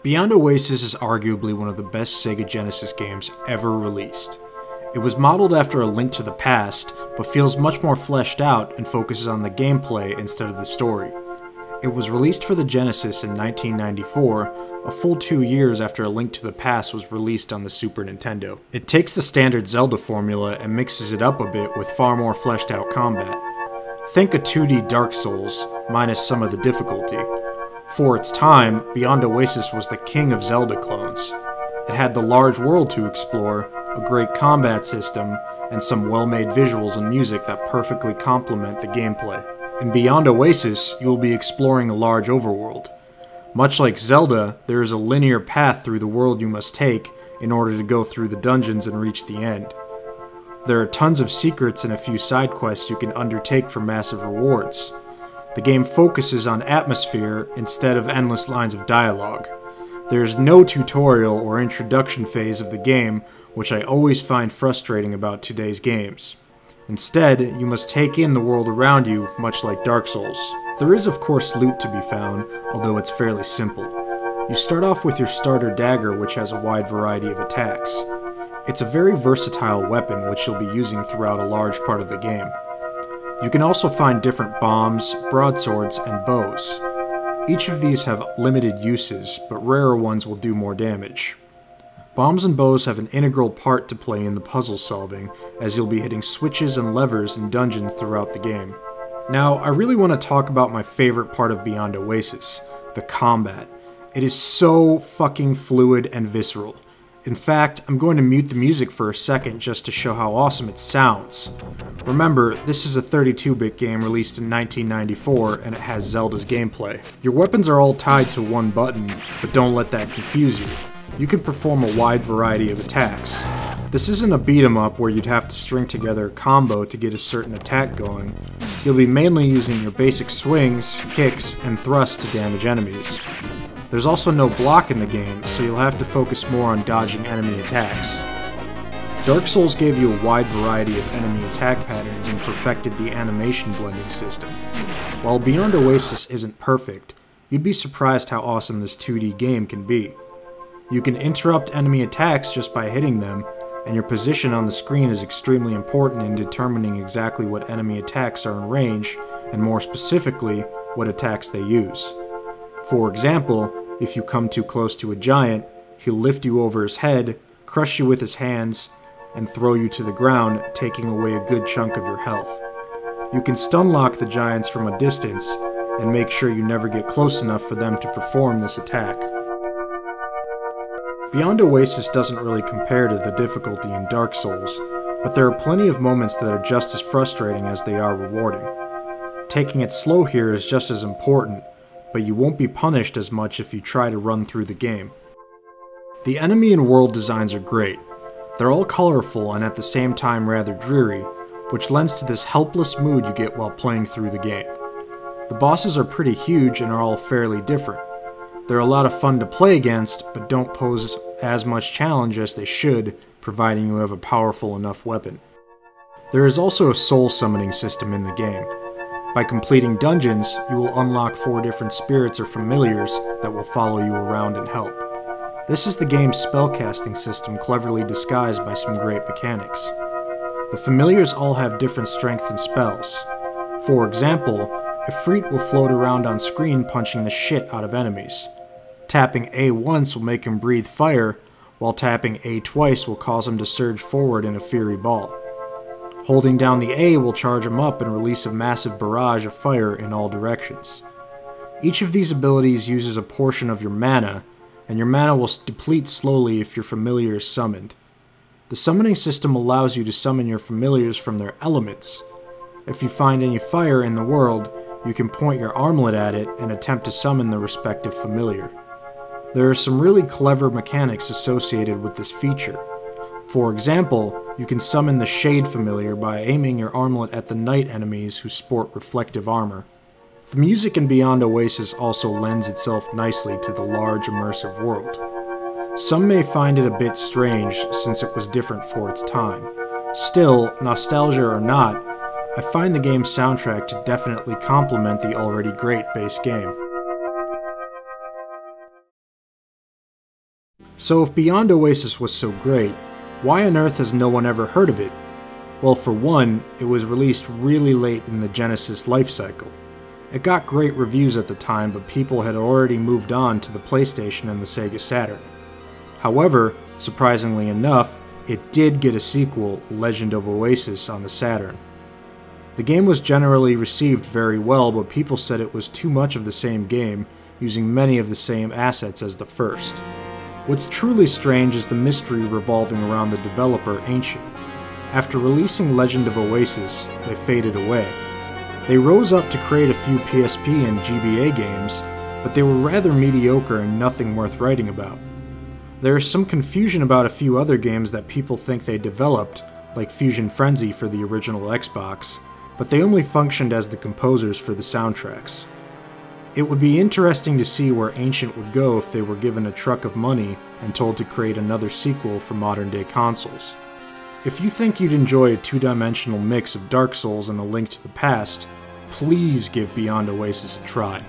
Beyond Oasis is arguably one of the best Sega Genesis games ever released. It was modeled after A Link to the Past, but feels much more fleshed out and focuses on the gameplay instead of the story. It was released for the Genesis in 1994, a full 2 years after A Link to the Past was released on the Super Nintendo. It takes the standard Zelda formula and mixes it up a bit with far more fleshed out combat. Think a 2D Dark Souls, minus some of the difficulty. For its time, Beyond Oasis was the king of Zelda clones. It had the large world to explore, a great combat system, and some well-made visuals and music that perfectly complement the gameplay. In Beyond Oasis, you will be exploring a large overworld. Much like Zelda, there is a linear path through the world you must take in order to go through the dungeons and reach the end. There are tons of secrets and a few side quests you can undertake for massive rewards. The game focuses on atmosphere instead of endless lines of dialogue. There is no tutorial or introduction phase of the game, which I always find frustrating about today's games. Instead, you must take in the world around you, much like Dark Souls. There is of course loot to be found, although it's fairly simple. You start off with your starter dagger, which has a wide variety of attacks. It's a very versatile weapon which you'll be using throughout a large part of the game. You can also find different bombs, broadswords, and bows. Each of these have limited uses, but rarer ones will do more damage. Bombs and bows have an integral part to play in the puzzle solving, as you'll be hitting switches and levers in dungeons throughout the game. Now, I really want to talk about my favorite part of Beyond Oasis, the combat. It is so fucking fluid and visceral. In fact, I'm going to mute the music for a second just to show how awesome it sounds. Remember, this is a 32-bit game released in 1994, and it has Zelda's gameplay. Your weapons are all tied to one button, but don't let that confuse you. You can perform a wide variety of attacks. This isn't a beat-em-up where you'd have to string together a combo to get a certain attack going. You'll be mainly using your basic swings, kicks, and thrusts to damage enemies. There's also no block in the game, so you'll have to focus more on dodging enemy attacks. Dark Souls gave you a wide variety of enemy attack patterns and perfected the animation blending system. While Beyond Oasis isn't perfect, you'd be surprised how awesome this 2D game can be. You can interrupt enemy attacks just by hitting them, and your position on the screen is extremely important in determining exactly what enemy attacks are in range, and more specifically, what attacks they use. For example, if you come too close to a giant, he'll lift you over his head, crush you with his hands, and throw you to the ground, taking away a good chunk of your health. You can stun lock the giants from a distance, and make sure you never get close enough for them to perform this attack. Beyond Oasis doesn't really compare to the difficulty in Dark Souls, but there are plenty of moments that are just as frustrating as they are rewarding. Taking it slow here is just as important, but you won't be punished as much if you try to run through the game. The enemy and world designs are great. They're all colorful and at the same time rather dreary, which lends to this helpless mood you get while playing through the game. The bosses are pretty huge and are all fairly different. They're a lot of fun to play against, but don't pose as much challenge as they should, providing you have a powerful enough weapon. There is also a soul summoning system in the game. By completing dungeons, you will unlock 4 different spirits or familiars that will follow you around and help. This is the game's spellcasting system cleverly disguised by some great mechanics. The familiars all have different strengths and spells. For example, Ifrit will float around on screen punching the shit out of enemies. Tapping A once will make him breathe fire, while tapping A twice will cause him to surge forward in a fiery ball. Holding down the A will charge him up and release a massive barrage of fire in all directions. Each of these abilities uses a portion of your mana, and your mana will deplete slowly if your familiar is summoned. The summoning system allows you to summon your familiars from their elements. If you find any fire in the world, you can point your armlet at it and attempt to summon the respective familiar. There are some really clever mechanics associated with this feature. For example, you can summon the Shade familiar by aiming your armlet at the night enemies who sport reflective armor. The music in Beyond Oasis also lends itself nicely to the large immersive world. Some may find it a bit strange since it was different for its time. Still, nostalgia or not, I find the game's soundtrack to definitely complement the already great base game. So if Beyond Oasis was so great, why on earth has no one ever heard of it? Well, for one, it was released really late in the Genesis life cycle. It got great reviews at the time, but people had already moved on to the PlayStation and the Sega Saturn. However, surprisingly enough, it did get a sequel, Legend of Oasis, on the Saturn. The game was generally received very well, but people said it was too much of the same game, using many of the same assets as the first. What's truly strange is the mystery revolving around the developer, Ancient. After releasing Legend of Oasis, they faded away. They rose up to create a few PSP and GBA games, but they were rather mediocre and nothing worth writing about. There is some confusion about a few other games that people think they developed, like Fusion Frenzy for the original Xbox, but they only functioned as the composers for the soundtracks. It would be interesting to see where Ancient would go if they were given a truck of money and told to create another sequel for modern-day consoles. If you think you'd enjoy a two-dimensional mix of Dark Souls and A Link to the Past, please give Beyond Oasis a try.